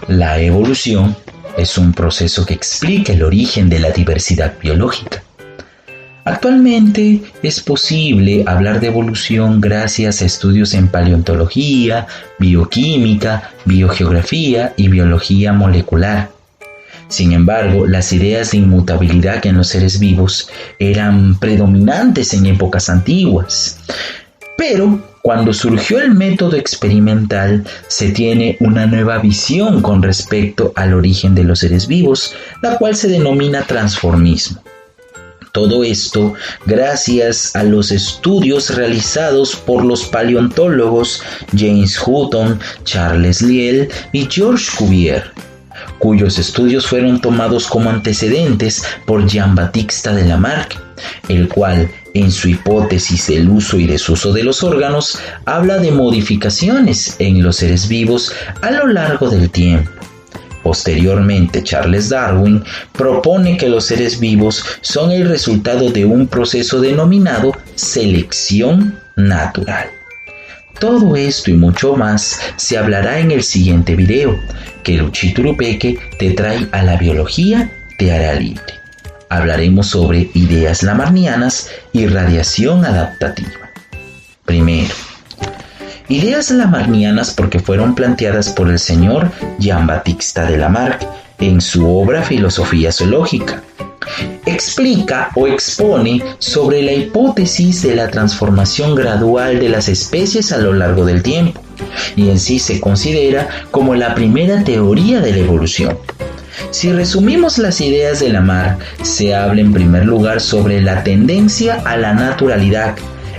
La evolución es un proceso que explica el origen de la diversidad biológica. Actualmente es posible hablar de evolución gracias a estudios en paleontología, bioquímica, biogeografía y biología molecular. Sin embargo, las ideas de inmutabilidad en los seres vivos eran predominantes en épocas antiguas. Pero cuando surgió el método experimental, se tiene una nueva visión con respecto al origen de los seres vivos, la cual se denomina transformismo. Todo esto gracias a los estudios realizados por los paleontólogos James Hutton, Charles Lyell y Georges Cuvier, cuyos estudios fueron tomados como antecedentes por Jean-Baptiste de Lamarck, el cual, en su hipótesis del uso y desuso de los órganos, habla de modificaciones en los seres vivos a lo largo del tiempo. Posteriormente, Charles Darwin propone que los seres vivos son el resultado de un proceso denominado selección natural. Todo esto y mucho más se hablará en el siguiente video, que Luchito Urupeque te trae a la biología te hará libre. Hablaremos sobre ideas lamarckianas y radiación adaptativa. Primero, ideas lamarckianas porque fueron planteadas por el señor Jean-Baptiste de Lamarck en su obra Filosofía Zoológica. Explica o expone sobre la hipótesis de la transformación gradual de las especies a lo largo del tiempo, y en sí se considera como la primera teoría de la evolución. Si resumimos las ideas de Lamarck, se habla en primer lugar sobre la tendencia a la naturalidad,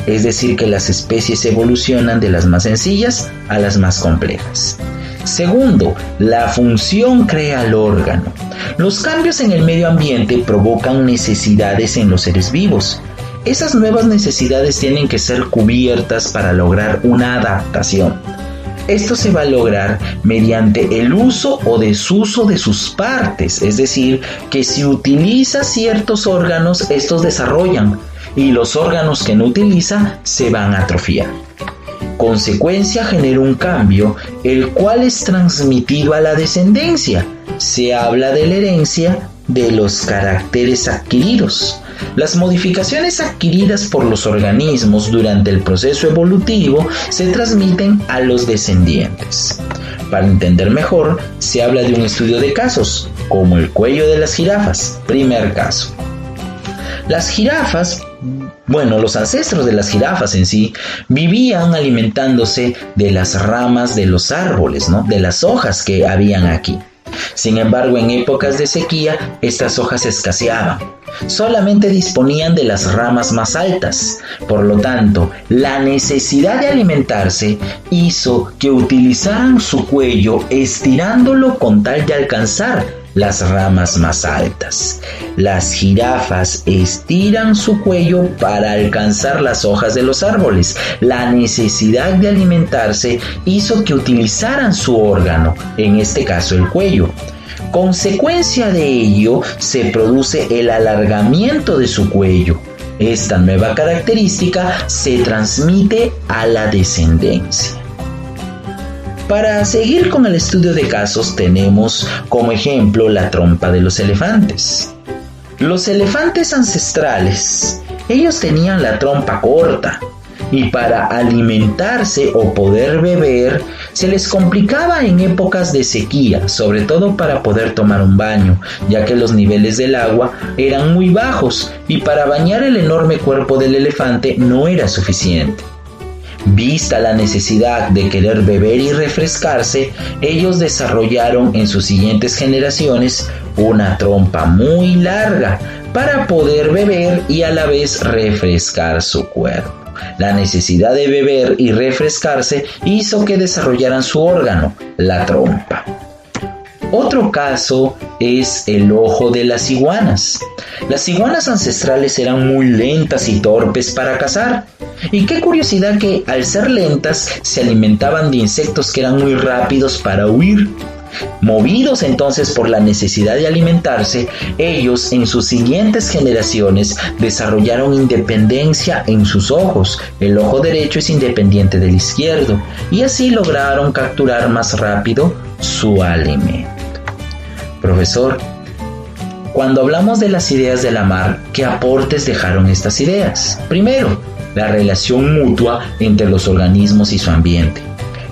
es decir, que las especies evolucionan de las más sencillas a las más complejas. Segundo, la función crea el órgano. Los cambios en el medio ambiente provocan necesidades en los seres vivos. Esas nuevas necesidades tienen que ser cubiertas para lograr una adaptación. Esto se va a lograr mediante el uso o desuso de sus partes, es decir, que si utiliza ciertos órganos, estos desarrollan, y los órganos que no utiliza se van a atrofiar. Consecuencia genera un cambio, el cual es transmitido a la descendencia. Se habla de la herencia de los caracteres adquiridos. Las modificaciones adquiridas por los organismos durante el proceso evolutivo se transmiten a los descendientes. Para entender mejor, se habla de un estudio de casos, como el cuello de las jirafas. Primer caso. Las jirafas, los ancestros de las jirafas en sí, vivían alimentándose de las ramas de los árboles, de las hojas que habían aquí. Sin embargo, en épocas de sequía, estas hojas escaseaban. Solamente disponían de las ramas más altas. Por lo tanto, la necesidad de alimentarse hizo que utilizaran su cuello estirándolo con tal de alcanzar las ramas más altas. Las jirafas estiran su cuello para alcanzar las hojas de los árboles. La necesidad de alimentarse hizo que utilizaran su órgano, en este caso el cuello. Consecuencia de ello, se produce el alargamiento de su cuello. Esta nueva característica se transmite a la descendencia. Para seguir con el estudio de casos, tenemos como ejemplo la trompa de los elefantes. Los elefantes ancestrales, ellos tenían la trompa corta, y para alimentarse o poder beber se les complicaba en épocas de sequía, sobre todo para poder tomar un baño, ya que los niveles del agua eran muy bajos y para bañar el enorme cuerpo del elefante no era suficiente. Vista la necesidad de querer beber y refrescarse, ellos desarrollaron en sus siguientes generaciones una trompa muy larga para poder beber y a la vez refrescar su cuerpo. La necesidad de beber y refrescarse hizo que desarrollaran su órgano, la trompa. Otro caso es el ojo de las iguanas. Las iguanas ancestrales eran muy lentas y torpes para cazar. Y qué curiosidad que al ser lentas se alimentaban de insectos que eran muy rápidos para huir. Movidos entonces por la necesidad de alimentarse, ellos en sus siguientes generaciones desarrollaron independencia en sus ojos. El ojo derecho es independiente del izquierdo y así lograron capturar más rápido su alimento. Profesor, cuando hablamos de las ideas de Lamarck, ¿qué aportes dejaron estas ideas? Primero, la relación mutua entre los organismos y su ambiente.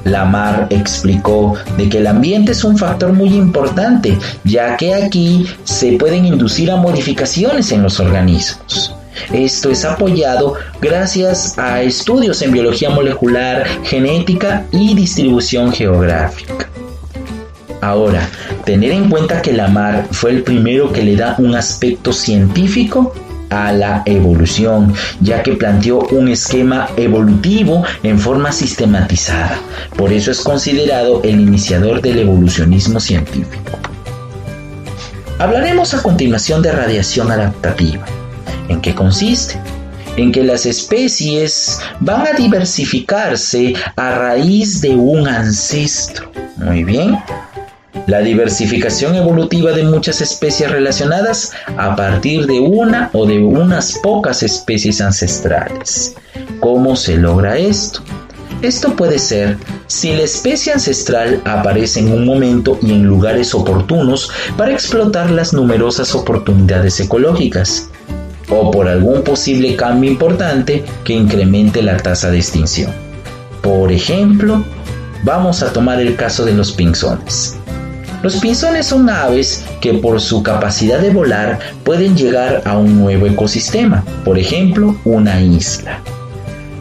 Lamarck explicó de que el ambiente es un factor muy importante, ya que aquí se pueden inducir a modificaciones en los organismos. Esto es apoyado gracias a estudios en biología molecular, genética y distribución geográfica. Ahora, tener en cuenta que Lamarck fue el primero que le da un aspecto científico a la evolución, ya que planteó un esquema evolutivo en forma sistematizada. Por eso es considerado el iniciador del evolucionismo científico. Hablaremos a continuación de radiación adaptativa. ¿En qué consiste? En que las especies van a diversificarse a raíz de un ancestro. Muy bien. La diversificación evolutiva de muchas especies relacionadas a partir de una o de unas pocas especies ancestrales. ¿Cómo se logra esto? Esto puede ser si la especie ancestral aparece en un momento y en lugares oportunos para explotar las numerosas oportunidades ecológicas, o por algún posible cambio importante que incremente la tasa de extinción. Por ejemplo, vamos a tomar el caso de los pinzones. Los pinzones son aves que por su capacidad de volar pueden llegar a un nuevo ecosistema, por ejemplo, una isla.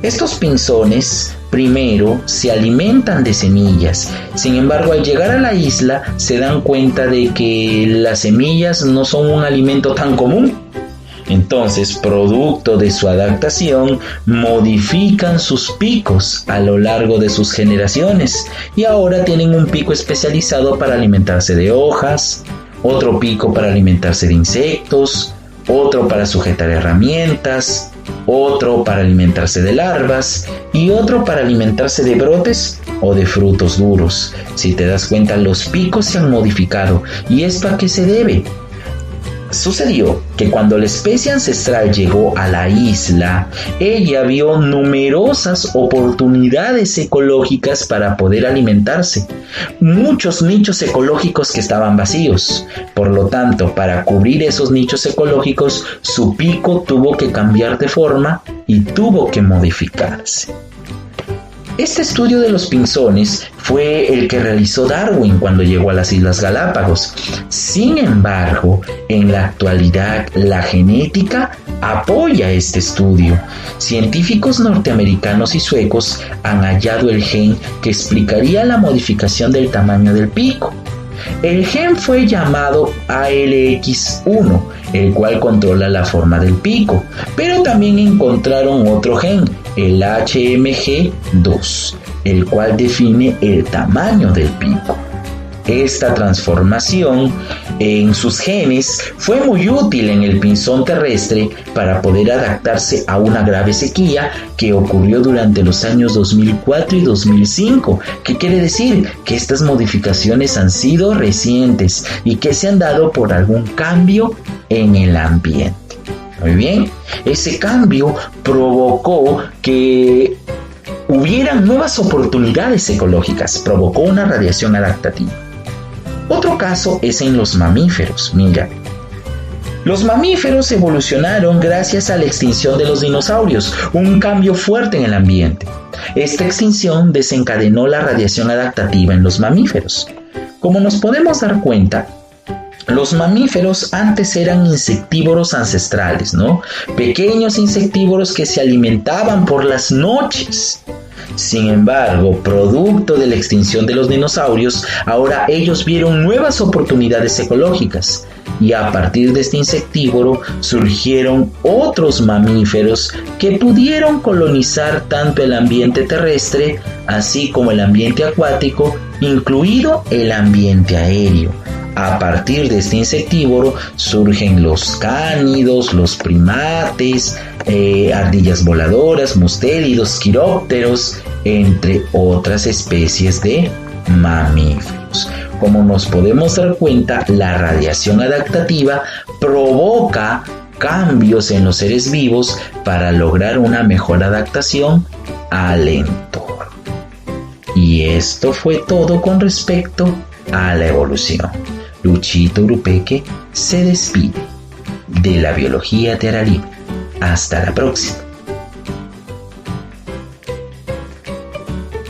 Estos pinzones primero se alimentan de semillas, sin embargo al llegar a la isla se dan cuenta de que las semillas no son un alimento tan común. Entonces, producto de su adaptación, modifican sus picos a lo largo de sus generaciones y ahora tienen un pico especializado para alimentarse de hojas, otro pico para alimentarse de insectos, otro para sujetar herramientas, otro para alimentarse de larvas y otro para alimentarse de brotes o de frutos duros. Si te das cuenta, los picos se han modificado. ¿Y esto a qué se debe? Sucedió que cuando la especie ancestral llegó a la isla, ella vio numerosas oportunidades ecológicas para poder alimentarse, muchos nichos ecológicos que estaban vacíos. Por lo tanto, para cubrir esos nichos ecológicos, su pico tuvo que cambiar de forma y tuvo que modificarse. Este estudio de los pinzones fue el que realizó Darwin cuando llegó a las Islas Galápagos. Sin embargo, en la actualidad la genética apoya este estudio. Científicos norteamericanos y suecos han hallado el gen que explicaría la modificación del tamaño del pico. El gen fue llamado ALX1, el cual controla la forma del pico, pero también encontraron otro gen, el HMG2, el cual define el tamaño del pico. Esta transformación en sus genes fue muy útil en el pinzón terrestre para poder adaptarse a una grave sequía que ocurrió durante los años 2004 y 2005. ¿Qué quiere decir? Que estas modificaciones han sido recientes y que se han dado por algún cambio en el ambiente. Muy bien, ese cambio provocó que hubieran nuevas oportunidades ecológicas, provocó una radiación adaptativa. Otro caso es en los mamíferos. Mira, los mamíferos evolucionaron gracias a la extinción de los dinosaurios, un cambio fuerte en el ambiente. Esta extinción desencadenó la radiación adaptativa en los mamíferos. Como nos podemos dar cuenta, los mamíferos antes eran insectívoros ancestrales, ¿no? Pequeños insectívoros que se alimentaban por las noches. Sin embargo, producto de la extinción de los dinosaurios, ahora ellos vieron nuevas oportunidades ecológicas y a partir de este insectívoro surgieron otros mamíferos que pudieron colonizar tanto el ambiente terrestre así como el ambiente acuático, incluido el ambiente aéreo. A partir de este insectívoro surgen los cánidos, los primates, ardillas voladoras, mustélidos, quirópteros, entre otras especies de mamíferos. Como nos podemos dar cuenta, la radiación adaptativa provoca cambios en los seres vivos para lograr una mejor adaptación al entorno. Y esto fue todo con respecto a la evolución. Luchito Urupeque se despide de la biología Terra Libre. Hasta la próxima.